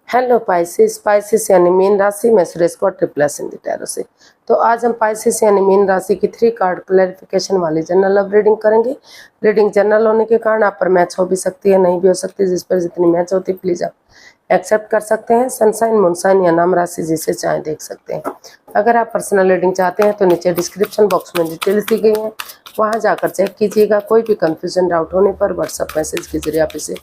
Hello Pisces. Pisces यानी mean राशि में सुरेश को ट्रिप्लस इन द टैरो से। तो आज हम पाइसेस यानी मीन राशि की 3 कार्ड क्लैरिफिकेशन वाली जनरल लव रीडिंग करेंगे। रीडिंग जनरल होने के कारण आप पर मैच हो भी सकती है, नहीं भी हो सकती। जिस पर जितनी मैच होती है प्लीज आप एक्सेप्ट कर सकते हैं। सनसाइन, मूनसाइन या नाम राशि जिसे चाहे देख सकते हैं। अगर आप पर्सनल रीडिंग चाहते हैं तो नीचे डिस्क्रिप्शन बॉक्स में डिटेल्स दी गई हैं, वहाँ जाकर चेक कीजिएगा। कोई भी कंफ्यूजन डाउट होने पर व्हाट्सएप मैसेज के जरिए आप इसे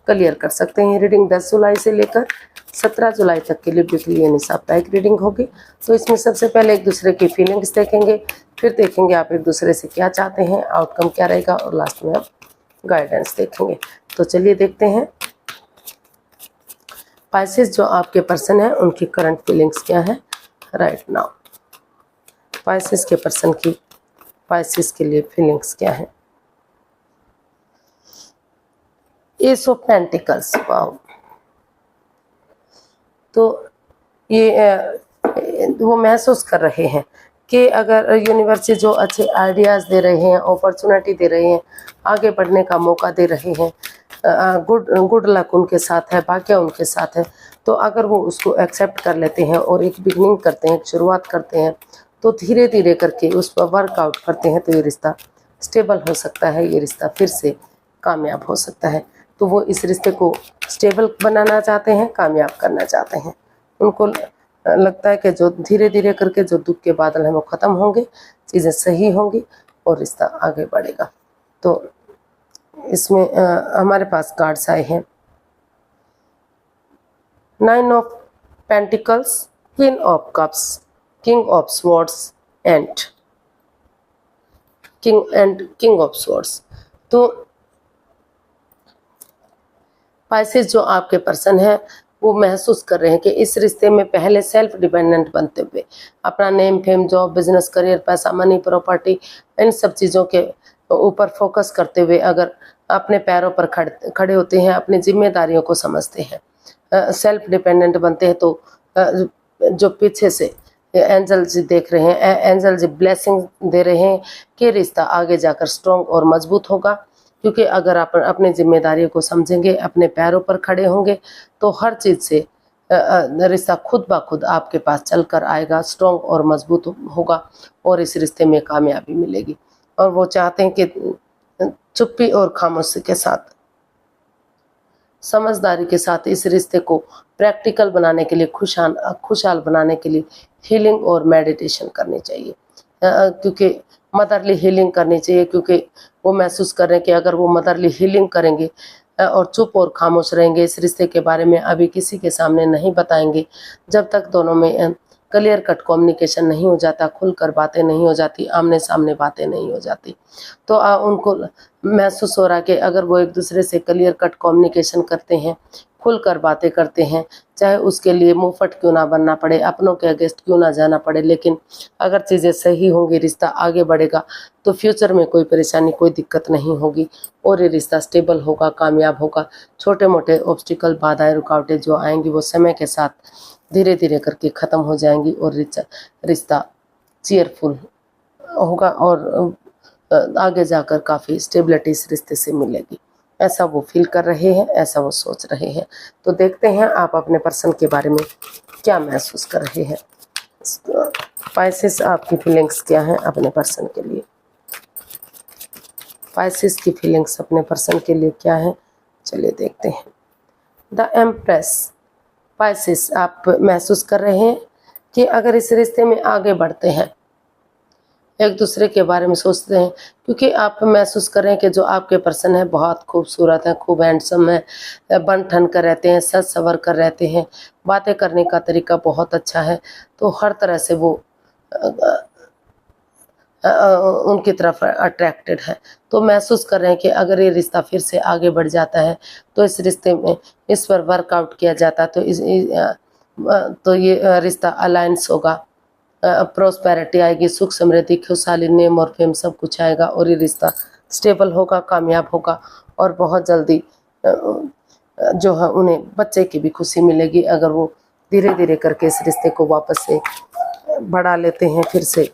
क्लियर कर सकते हैं। रीडिंग 10 जुलाई से लेकर 17 जुलाई तक के लिए वीकली यानी साप्ताहिक रीडिंग होगी। तो इसमें सबसे पहले एक दूसरे की फीलिंग्स देखेंगे, फिर देखेंगे आप एक दूसरे से क्या चाहते हैं, आउटकम क्या रहेगा, और लास्ट में आप गाइडेंस देखेंगे। तो चलिए देखते हैं पाइसेस जो आपके पर्सन है उनकी करंट फीलिंग्स क्या है राइट नाउ। पाइसेस के पर्सन की पाइसेस के लिए फीलिंग्स क्या है। S of pentacles, wow. तो ये वो महसूस कर रहे हैं कि अगर यूनिवर्स जो अच्छे आइडियाज़ दे रहे हैं, अपॉर्चुनिटी दे रहे हैं, आगे बढ़ने का मौका दे रहे हैं, गुड लक उनके साथ है, भाग्य उनके साथ है, तो अगर वो उसको एक्सेप्ट कर लेते हैं और एक बिगनिंग करते हैं, एक शुरुआत करते हैं, तो धीरे धीरे करके उस पर वर्कआउट करते हैं, तो ये रिश्ता स्टेबल हो सकता है, ये रिश्ता फिर से कामयाब हो सकता है। तो वो इस रिश्ते को स्टेबल बनाना चाहते हैं, कामयाब करना चाहते हैं। उनको लगता है कि जो धीरे धीरे करके जो दुख के बादल हैं वो ख़त्म होंगे, चीज़ें सही होंगी और रिश्ता आगे बढ़ेगा। तो इसमें हमारे पास कार्ड्स आए हैं 9 of pentacles, queen of cups, king of swords and king of swords. तो पाइसेस जो आपके पर्सन है वो महसूस कर रहे हैं कि इस रिश्ते में पहले सेल्फ डिपेंडेंट बनते हुए अपना name, fame, job, business, career, पैसा, मनी, प्रॉपर्टी, इन सब चीज़ों के ऊपर फोकस करते हुए अगर अपने पैरों पर खड़े होते हैं, अपनी जिम्मेदारियों को समझते हैं, सेल्फ डिपेंडेंट बनते हैं, तो जो पीछे से एंजल जी देख रहे हैं, एंजल जी ब्लेसिंग दे रहे हैं कि रिश्ता आगे जाकर स्ट्रॉन्ग और मजबूत होगा। क्योंकि अगर आप अपनी जिम्मेदारियों को समझेंगे, अपने पैरों पर खड़े होंगे, तो हर चीज़ से रिश्ता खुद ब खुद आपके पास चलकर आएगा, स्ट्रॉन्ग और मजबूत होगा और इस रिश्ते में कामयाबी मिलेगी। और वो चाहते हैं कि चुप्पी और खामोशी के साथ, समझदारी के साथ इस रिश्ते को प्रैक्टिकल बनाने के लिए, खुशहाल बनाने के लिए हीलिंग और मेडिटेशन करनी चाहिए, क्योंकि मदरली हीलिंग करनी चाहिए। क्योंकि वो महसूस कर रहे हैं कि अगर वो मदरली हीलिंग करेंगे और चुप और खामोश रहेंगे, इस रिश्ते के बारे में अभी किसी के सामने नहीं बताएंगे, जब तक दोनों में क्लियर कट कम्युनिकेशन नहीं हो जाता, खुलकर बातें नहीं हो जाती, आमने सामने बातें नहीं हो जाती, तो उनको महसूस हो रहा है कि अगर वो एक दूसरे से क्लियर कट कम्युनिकेशन करते हैं, खुलकर बातें करते हैं, चाहे उसके लिए मुंहफट क्यों ना बनना पड़े, अपनों के अगेंस्ट क्यों ना जाना पड़े, लेकिन अगर चीज़ें सही होंगी, रिश्ता आगे बढ़ेगा, तो फ्यूचर में कोई परेशानी, कोई दिक्कत नहीं होगी और ये रिश्ता स्टेबल होगा, कामयाब होगा। छोटे मोटे ऑब्स्टिकल, बाधाएं, रुकावटें जो आएंगी वो समय के साथ धीरे धीरे करके ख़त्म हो जाएंगी और रिश्ता चीयरफुल होगा और आगे जाकर काफ़ी स्टेबिलिटी इस रिश्ते से मिलेगी। ऐसा वो फील कर रहे हैं, ऐसा वो सोच रहे हैं। तो देखते हैं आप अपने पर्सन के बारे में क्या महसूस कर रहे हैं। पाइसेस आपकी फीलिंग्स क्या हैं अपने पर्सन के लिए। पाइसेस की फीलिंग्स अपने पर्सन के लिए क्या है, चलिए देखते हैं। The empress. पाइसेस आप महसूस कर रहे हैं कि अगर इस रिश्ते में आगे बढ़ते हैं, एक दूसरे के बारे में सोचते हैं, क्योंकि आप महसूस कर रहे हैं कि जो आपके पर्सन है बहुत खूबसूरत है, खूब हैंडसम है, बन ठन कर रहते हैं, सज सवर कर रहते हैं, बातें करने का तरीका बहुत अच्छा है, तो हर तरह से वो उनकी तरफ अट्रैक्टेड है। तो महसूस कर रहे हैं कि अगर ये रिश्ता फिर से आगे बढ़ जाता है, तो इस रिश्ते में इस पर वर्कआउट किया जाता तो तो ये रिश्ता अलायंस होगा, प्रोस्पेरिटी आएगी, सुख समृद्धि, खुशहाली, नेम और फेम सब कुछ आएगा और ये रिश्ता स्टेबल होगा, कामयाब होगा और बहुत जल्दी जो है उन्हें बच्चे की भी खुशी मिलेगी अगर वो धीरे धीरे करके इस रिश्ते को वापस से बढ़ा लेते हैं। फिर से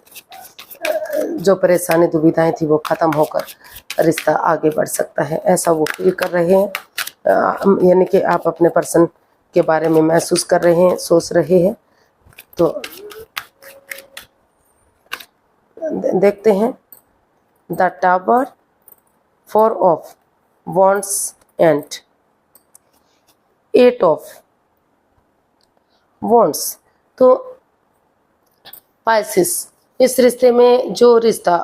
जो परेशानी, दुविधाएं थी वो ख़त्म होकर रिश्ता आगे बढ़ सकता है, ऐसा वो फील कर रहे हैं। यानी कि आप अपने पर्सन के बारे में महसूस कर रहे हैं, सोच रहे हैं। तो देखते हैं। The tower, 4 of wands and 8 of wands। तो पाइसिस, इस रिश्ते में जो रिश्ता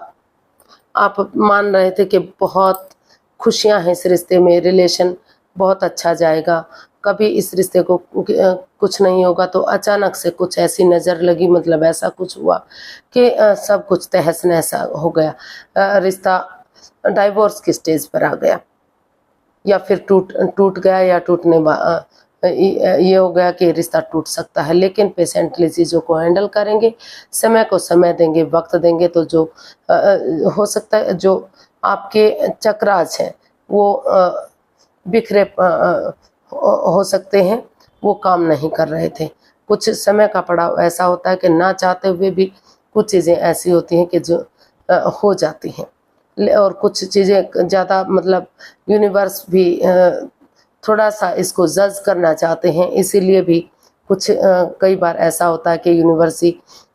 आप मान रहे थे कि बहुत खुशियां हैं इस रिश्ते में, रिलेशन बहुत अच्छा जाएगा, कभी इस रिश्ते को कुछ नहीं होगा, तो अचानक से कुछ ऐसी नज़र लगी, मतलब ऐसा कुछ हुआ कि सब कुछ तहस नहस हो गया, रिश्ता डाइवोर्स की स्टेज पर आ गया, या फिर टूट गया, या ये हो गया कि रिश्ता टूट सकता है। लेकिन पेशेंटली चीज़ों को हैंडल करेंगे, समय को समय देंगे, वक्त देंगे, तो जो हो सकता है, जो आपके चक्रास हैं वो बिखरे हो सकते हैं, वो काम नहीं कर रहे थे। कुछ समय का पड़ाव ऐसा होता है कि ना चाहते हुए भी कुछ चीज़ें ऐसी होती हैं कि जो हो जाती हैं, और कुछ चीज़ें ज़्यादा, मतलब यूनिवर्स भी थोड़ा सा इसको जज करना चाहते हैं, इसीलिए भी कुछ कई बार ऐसा होता है कि यूनिवर्स ही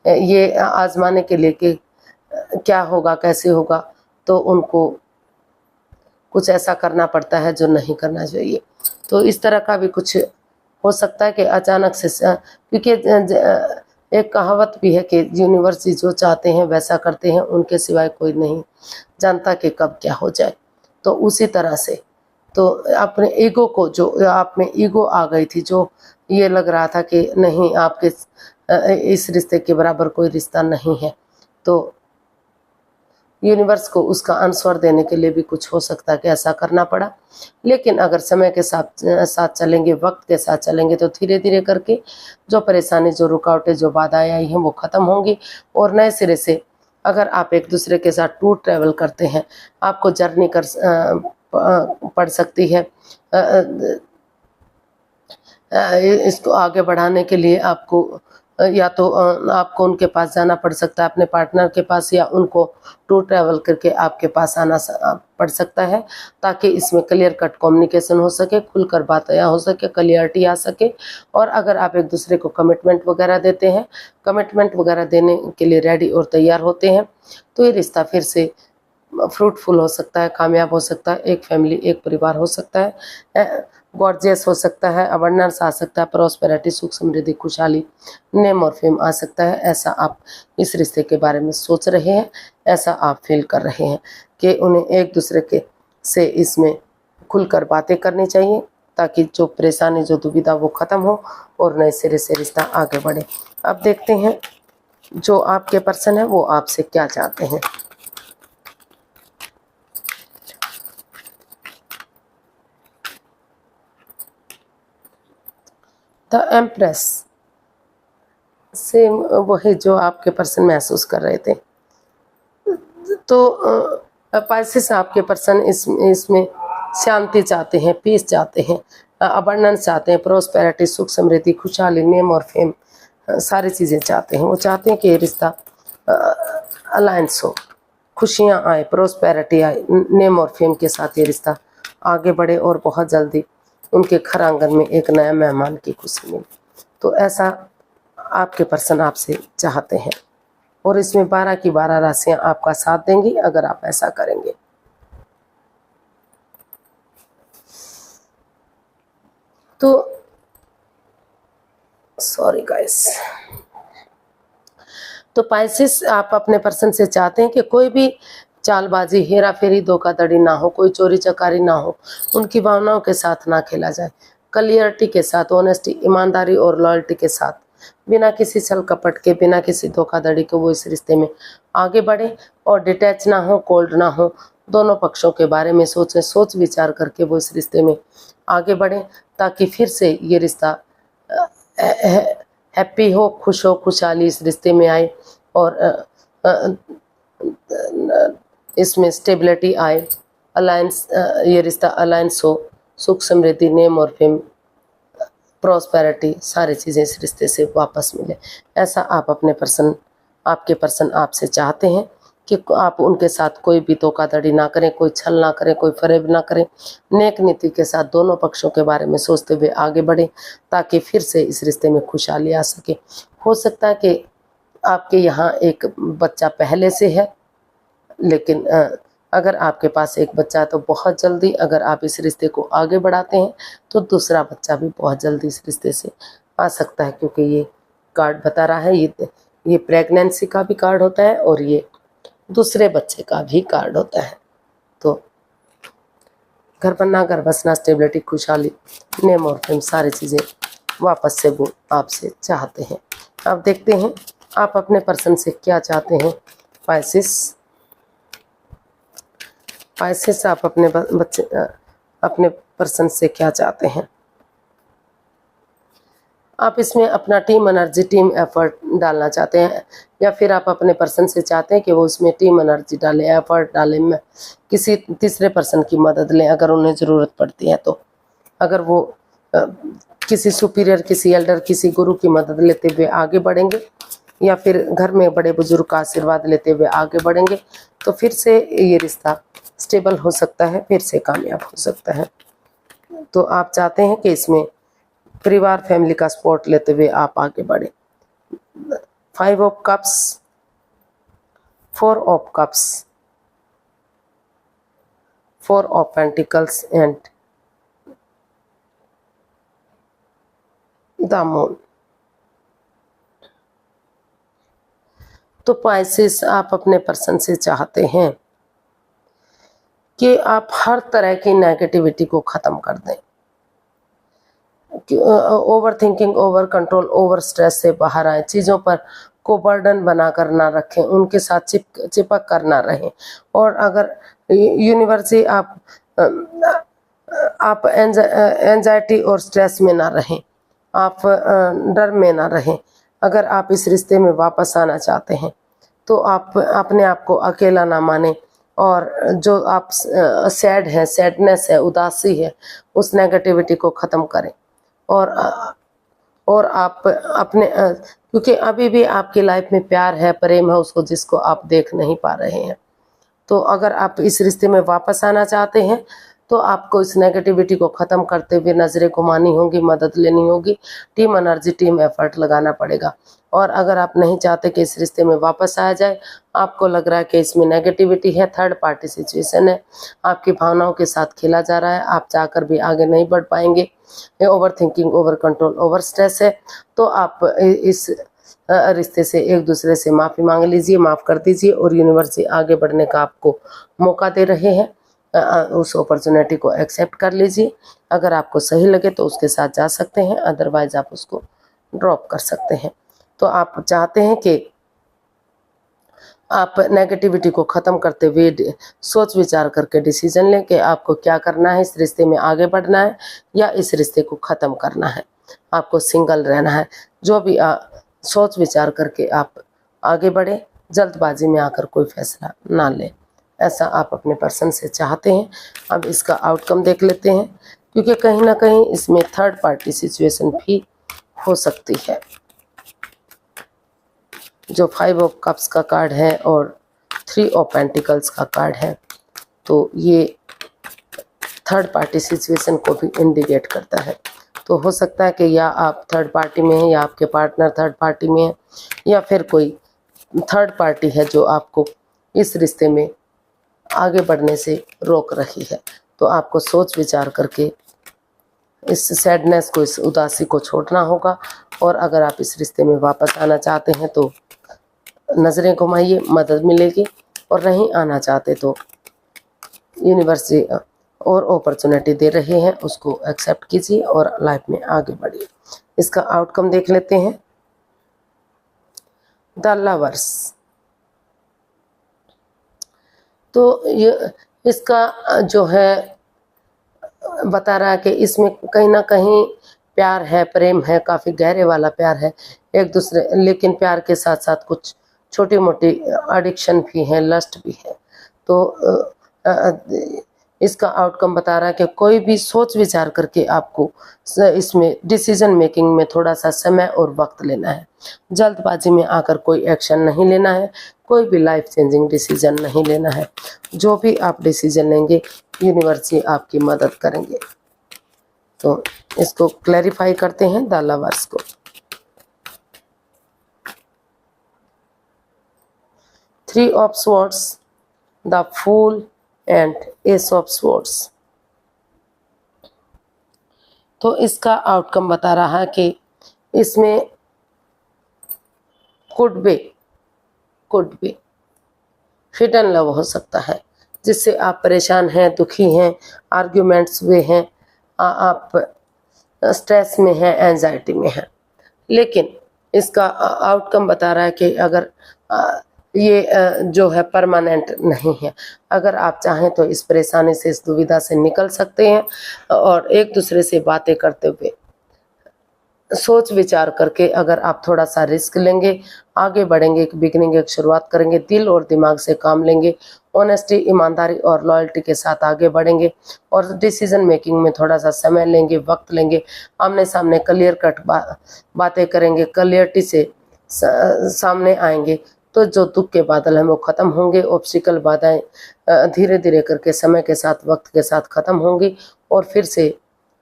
ये आजमाने के लिए कि क्या होगा, कैसे होगा, तो उनको कुछ ऐसा करना पड़ता है जो नहीं करना चाहिए। तो इस तरह का भी कुछ हो सकता है कि अचानक से, क्योंकि एक कहावत भी है कि यूनिवर्स जो चाहते हैं वैसा करते हैं, उनके सिवाय कोई नहीं जानता कि कब क्या हो जाए। तो उसी तरह से तो अपने ईगो को, जो आप में ईगो आ गई थी, जो ये लग रहा था कि नहीं, आपके इस रिश्ते के बराबर कोई रिश्ता नहीं है, तो यूनिवर्स को उसका आंसर देने के लिए भी कुछ हो सकता है कि ऐसा करना पड़ा। लेकिन अगर समय के साथ चलेंगे, वक्त के साथ चलेंगे, तो धीरे धीरे करके जो परेशानी, जो रुकावटें, जो बाधाएं आई हैं, वो ख़त्म होंगी, और नए सिरे से अगर आप एक दूसरे के साथ टूर ट्रैवल करते हैं, आपको जर्नी पड़ सकती है। इसको आगे बढ़ाने के लिए आपको या तो आपको उनके पास जाना पड़ सकता है, अपने पार्टनर के पास, या उनको टूर ट्रैवल करके आपके पास आना पड़ सकता है, ताकि इसमें क्लियर कट कम्युनिकेशन हो सके, खुलकर बातें हो सके, क्लियरिटी आ सके। और अगर आप एक दूसरे को कमिटमेंट वगैरह देते हैं, कमिटमेंट वगैरह देने के लिए रेडी और तैयार होते हैं, तो ये रिश्ता फिर से फ्रूटफुल हो सकता है, कामयाब हो सकता है, एक फैमिली, एक परिवार हो सकता है, गॉर्जियस हो सकता है, अबंडेंस आ सकता है, प्रॉस्पेरिटी, सुख समृद्धि, खुशहाली, नेम और फेम आ सकता है। ऐसा आप इस रिश्ते के बारे में सोच रहे हैं, ऐसा आप फील कर रहे हैं कि उन्हें एक दूसरे के से इसमें खुलकर बातें करनी चाहिए, ताकि जो परेशानी, जो दुविधा, वो ख़त्म हो और नए सिरे से रिश्ता आगे बढ़े। अब देखते हैं जो आपके पर्सन है वो आपसे क्या चाहते हैं। द एम्प्रेस, सेम वही जो आपके पर्सन महसूस कर रहे थे। तो पाइसेस, आपके पर्सन इसमें शांति चाहते हैं, पीस चाहते हैं, अबंडेंस चाहते हैं, प्रोस्पेरिटी, सुख समृद्धि, खुशहाली, नेम और फेम, सारी चीज़ें चाहते हैं। वो चाहते हैं कि ये रिश्ता अलायंस हो, खुशियाँ आए, प्रोस्पेरिटी आए, नेम और फेम के साथ ये रिश्ता आगे बढ़े, और बहुत जल्दी उनके घर आंगन में एक नया मेहमान की खुशी मिले। तो ऐसा आपके पर्सन आपसे चाहते हैं, और इसमें 12 की 12 राशियां आपका साथ देंगी अगर आप ऐसा करेंगे। तो सॉरी गाइस, तो पाइसेस, आप अपने पर्सन से चाहते हैं कि कोई भी चालबाजी, हेरा फेरी, धोखाधड़ी ना हो, कोई चोरी चकारी ना हो, उनकी भावनाओं के साथ ना खेला जाए, क्लियरिटी के साथ, ऑनेस्टी, ईमानदारी और लॉयल्टी के साथ, बिना किसी छल कपट के, बिना किसी धोखाधड़ी के वो इस रिश्ते में आगे बढ़े, और डिटैच ना हो, कोल्ड ना हो, दोनों पक्षों के बारे में सोचें, सोच विचार करके वो इस रिश्ते में आगे बढ़े, ताकि फिर से ये रिश्ता हैप्पी हो, खुश हो, खुशहाली इस रिश्ते में आए, और इसमें स्टेबिलिटी आए, अलायंस, ये रिश्ता अलायंस हो, सुख समृद्धि, नेम और फेम, प्रॉस्पेरिटी, सारी चीज़ें इस रिश्ते से वापस मिले। ऐसा आप अपने पर्सन, आपके पर्सन आपसे चाहते हैं कि आप उनके साथ कोई भी धोखाधड़ी ना करें, कोई छल ना करें, कोई फरेब ना करें। नेक नीति के साथ दोनों पक्षों के बारे में सोचते हुए आगे बढ़ें, ताकि फिर से इस रिश्ते में खुशहाली आ सके। हो सकता है कि आपके यहाँ एक बच्चा पहले से है, लेकिन अगर आपके पास एक बच्चा है तो बहुत जल्दी अगर आप इस रिश्ते को आगे बढ़ाते हैं तो दूसरा बच्चा भी बहुत जल्दी इस रिश्ते से आ सकता है, क्योंकि ये कार्ड बता रहा है ये प्रेगनेंसी का भी कार्ड होता है और ये दूसरे बच्चे का भी कार्ड होता है। तो घर बनना, घर बसना, स्टेबिलिटी, खुशहाली, नेम और फेम, सारी चीज़ें वापस से वो आपसे चाहते हैं। अब देखते हैं आप अपने पर्सन से क्या चाहते हैं। पाइसेस आप अपने पर्सन से क्या चाहते हैं। आप इसमें अपना टीम एनर्जी, टीम एफर्ट डालना चाहते हैं, या फिर आप अपने पर्सन से चाहते हैं कि वो उसमें टीम एनर्जी डालें, एफर्ट डालें, में किसी तीसरे पर्सन की मदद लें अगर उन्हें ज़रूरत पड़ती है। तो अगर वो किसी सुपीरियर, किसी एल्डर, किसी गुरु की मदद लेते हुए आगे बढ़ेंगे, या फिर घर में बड़े बुजुर्ग का आशीर्वाद लेते हुए आगे बढ़ेंगे, तो फिर से ये रिश्ता स्टेबल हो सकता है, फिर से कामयाब हो सकता है। तो आप चाहते हैं कि इसमें परिवार, फैमिली का सपोर्ट लेते हुए आप आगे बढ़े। 5 of cups, 4 of cups, 4 of pentacles and the moon. तो पाइसेस आप अपने पर्सन से चाहते हैं कि आप हर तरह की नेगेटिविटी को ख़त्म कर दें, over thinking, over control, over stress से बाहर आए, चीज़ों पर को बर्डन बना कर ना रखें, उनके साथ चिपक कर ना रहें। और अगर यूनिवर्सली आप एंजाइटी और स्ट्रेस में ना रहें, आप डर में ना रहें। अगर आप इस रिश्ते में वापस आना चाहते हैं तो आप अपने आप को अकेला ना माने, और जो आप सैड है, सैडनेस है, उदासी है, उस नेगेटिविटी को ख़त्म करें। और आप अपने क्योंकि अभी भी आपकी लाइफ में प्यार है, प्रेम है, उसको जिसको आप देख नहीं पा रहे हैं। तो अगर आप इस रिश्ते में वापस आना चाहते हैं तो आपको इस नेगेटिविटी को ख़त्म करते हुए नज़रें घुमानी होगी, मदद लेनी होगी, टीम एनर्जी, टीम एफर्ट लगाना पड़ेगा। और अगर आप नहीं चाहते कि इस रिश्ते में वापस आया जाए, आपको लग रहा है कि इसमें नेगेटिविटी है, थर्ड पार्टी सिचुएशन है, आपकी भावनाओं के साथ खेला जा रहा है, आप चाहकर भी आगे नहीं बढ़ पाएंगे, over thinking, over control, over stress है, तो आप इस रिश्ते से एक दूसरे से माफ़ी मांग लीजिए, माफ़ कर दीजिए, और यूनिवर्स से आगे बढ़ने का आपको मौका दे रहे हैं। उस अपॉर्चुनिटी को एक्सेप्ट कर लीजिए। अगर आपको सही लगे तो उसके साथ जा सकते हैं, अदरवाइज आप उसको ड्रॉप कर सकते हैं। तो आप चाहते हैं कि आप नेगेटिविटी को ख़त्म करते हुए सोच विचार करके डिसीजन लें कि आपको क्या करना है, इस रिश्ते में आगे बढ़ना है या इस रिश्ते को ख़त्म करना है, आपको सिंगल रहना है। जो भी सोच विचार करके आप आगे बढ़े, जल्दबाजी में आकर कोई फैसला ना लें, ऐसा आप अपने पर्सन से चाहते हैं। अब इसका आउटकम देख लेते हैं, क्योंकि कहीं ना कहीं इसमें थर्ड पार्टी सिचुएशन भी हो सकती है। जो 5 ऑफ कप्स का कार्ड है और 3 ऑफ पेंटिकल्स का कार्ड है, तो ये थर्ड पार्टी सिचुएशन को भी इंडिकेट करता है। तो हो सकता है कि या आप थर्ड पार्टी में हैं, या आपके पार्टनर थर्ड पार्टी में है, या फिर कोई थर्ड पार्टी है जो आपको इस रिश्ते में आगे बढ़ने से रोक रही है। तो आपको सोच विचार करके इस सैडनेस को, इस उदासी को छोड़ना होगा। और अगर आप इस रिश्ते में वापस आना चाहते हैं तो नज़रें घुमाइए, मदद मिलेगी, और नहीं आना चाहते तो यूनिवर्स और अपॉर्चुनिटी दे रहे हैं, उसको एक्सेप्ट कीजिए और लाइफ में आगे बढ़िए। इसका आउटकम देख लेते हैं। द लवर्स, तो ये इसका जो है बता रहा है कि इसमें कहीं ना कहीं प्यार है, प्रेम है, काफ़ी गहरे वाला प्यार है एक दूसरे, लेकिन प्यार के साथ साथ कुछ छोटी मोटी एडिक्शन भी है, लस्ट भी है। तो इसका आउटकम बता रहा है कि कोई भी सोच विचार करके आपको इसमें डिसीजन मेकिंग में थोड़ा सा समय और वक्त लेना है। जल्दबाजी में आकर कोई एक्शन नहीं लेना है, कोई भी लाइफ चेंजिंग डिसीजन नहीं लेना है। जो भी आप डिसीजन लेंगे यूनिवर्स जी आपकी मदद करेंगे। तो इसको क्लैरिफाई करते हैं द लवर्स को। Three of swords, the fool and ace of swords. तो इसका आउटकम बता रहा है कि इसमें कुड बी हिडन लव हो सकता है, जिससे आप परेशान हैं, दुखी हैं, आर्ग्यूमेंट्स हुए हैं, आप स्ट्रेस में हैं, एंजाइटी में हैं। लेकिन इसका आउटकम बता रहा है कि अगर ये जो है परमानेंट नहीं है। अगर आप चाहें तो इस परेशानी से, इस दुविधा से निकल सकते हैं और एक दूसरे से बातें करते हुए, सोच विचार करके अगर आप थोड़ा सा रिस्क लेंगे, आगे बढ़ेंगे, एक बिगनिंग, एक शुरुआत करेंगे, दिल और दिमाग से काम लेंगे, ऑनेस्टी, ईमानदारी और लॉयल्टी के साथ आगे बढ़ेंगे और डिसीजन मेकिंग में थोड़ा सा समय लेंगे, वक्त लेंगे, आमने सामने क्लियर कट बातें करेंगे, क्लियरिटी से सामने आएंगे, तो जो दुख के बादल हैं वो ख़त्म होंगे। ऑब्स्टिकल बाधाएं धीरे धीरे करके समय के साथ, वक्त के साथ ख़त्म होंगी और फिर से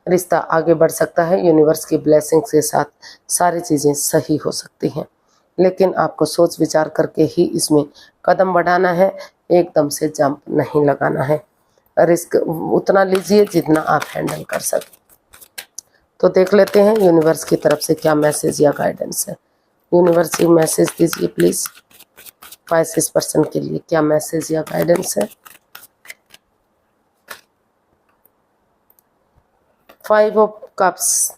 रिश्ता आगे बढ़ सकता है। यूनिवर्स की ब्लेसिंग्स के साथ सारी चीज़ें सही हो सकती हैं, लेकिन आपको सोच विचार करके ही इसमें कदम बढ़ाना है, एकदम से जंप नहीं लगाना है। रिस्क उतना लीजिए जितना आप हैंडल कर सकें। तो देख लेते हैं यूनिवर्स की तरफ से क्या मैसेज या गाइडेंस है। यूनिवर्स ही मैसेज दीजिए प्लीज़। पाइसेस पर्सन के लिए क्या मैसेज या गाइडेंस है। 5 ऑफ कप्स।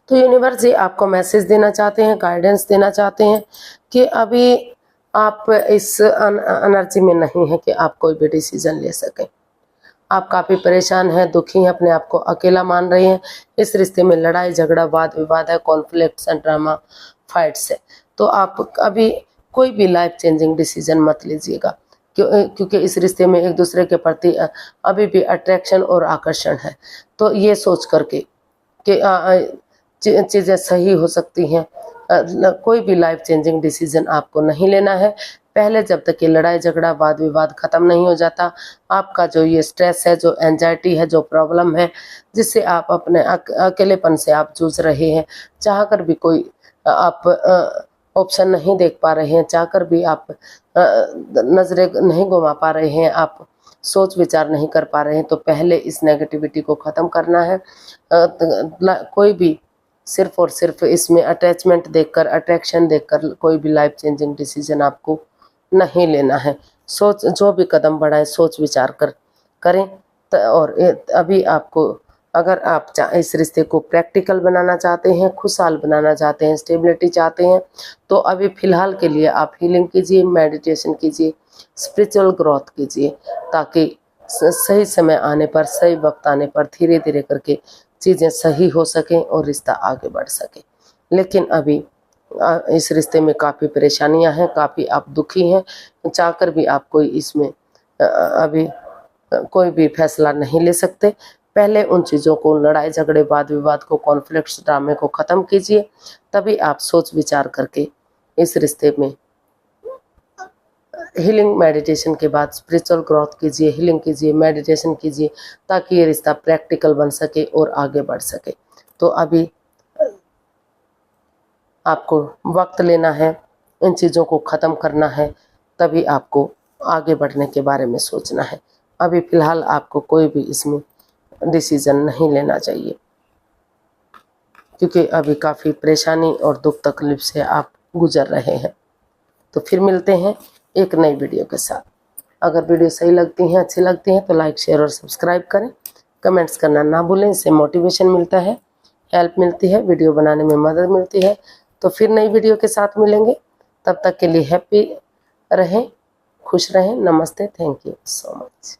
तो यूनिवर्स जी आपको मैसेज देना चाहते हैं, गाइडेंस देना चाहते हैं कि अभी आप इस एनर्जी में नहीं है कि आप कोई भी डिसीजन ले सकें। आप काफ़ी परेशान हैं, दुखी हैं, अपने आप को अकेला मान रहे हैं। इस रिश्ते में लड़ाई झगड़ा, वाद विवाद है, कॉन्फ्लिक्ट्स एंड ड्रामा, फाइट्स है। तो आप अभी कोई भी लाइफ चेंजिंग डिसीजन मत लीजिएगा, क्योंकि इस रिश्ते में एक दूसरे के प्रति अभी भी अट्रैक्शन और आकर्षण है। तो ये सोच करके कि चीज़ें सही हो सकती हैं, कोई भी लाइफ चेंजिंग डिसीजन आपको नहीं लेना है। पहले जब तक ये लड़ाई झगड़ा, वाद विवाद ख़त्म नहीं हो जाता, आपका जो ये स्ट्रेस है, जो एंजाइटी है, जो प्रॉब्लम है, जिससे आप अपने अकेलेपन से आप जूझ रहे हैं, चाहकर भी कोई आप ऑप्शन नहीं देख पा रहे हैं, चाहकर भी आप नज़रें नहीं घुमा पा रहे हैं, आप सोच विचार नहीं कर पा रहे हैं, तो पहले इस नेगेटिविटी को ख़त्म करना है। कोई भी सिर्फ और सिर्फ इसमें अटैचमेंट देखकर, अट्रैक्शन देखकर कोई भी लाइफ चेंजिंग डिसीजन आपको नहीं लेना है। सोच, जो भी कदम बढ़ाएं सोच विचार कर करें। और अभी आपको, अगर आप इस रिश्ते को प्रैक्टिकल बनाना चाहते हैं, खुशहाल बनाना चाहते हैं, स्टेबिलिटी चाहते हैं, तो अभी फ़िलहाल के लिए आप हीलिंग कीजिए, मेडिटेशन कीजिए, स्पिरिचुअल ग्रोथ कीजिए, ताकि सही समय आने पर, सही वक्त आने पर धीरे धीरे करके चीज़ें सही हो सकें और रिश्ता आगे बढ़ सके। लेकिन अभी इस रिश्ते में काफ़ी परेशानियां हैं, काफ़ी आप दुखी हैं, चाहकर भी आप कोई इसमें अभी कोई भी फैसला नहीं ले सकते। पहले उन चीज़ों को, लड़ाई झगड़े, वाद विवाद को, कॉन्फ्लिक्ट्स, ड्रामे को ख़त्म कीजिए, तभी आप सोच विचार करके इस रिश्ते में हीलिंग मेडिटेशन के बाद स्पिरिचुअल ग्रोथ कीजिए, हीलिंग कीजिए, मेडिटेशन कीजिए, ताकि ये रिश्ता प्रैक्टिकल बन सके और आगे बढ़ सके। तो अभी आपको वक्त लेना है, इन चीज़ों को ख़त्म करना है, तभी आपको आगे बढ़ने के बारे में सोचना है। अभी फ़िलहाल आपको कोई भी इसमें डिसीज़न नहीं लेना चाहिए, क्योंकि अभी काफ़ी परेशानी और दुख तकलीफ से आप गुजर रहे हैं। तो फिर मिलते हैं एक नई वीडियो के साथ। अगर वीडियो सही लगती हैं, अच्छी लगती हैं, तो लाइक, शेयर और सब्सक्राइब करें। कमेंट्स करना ना भूलें, इससे मोटिवेशन मिलता है, हेल्प मिलती है, वीडियो बनाने में मदद मिलती है। तो फिर नई वीडियो के साथ मिलेंगे, तब तक के लिए हैप्पी रहें, खुश रहें। नमस्ते, थैंक यू सो मच।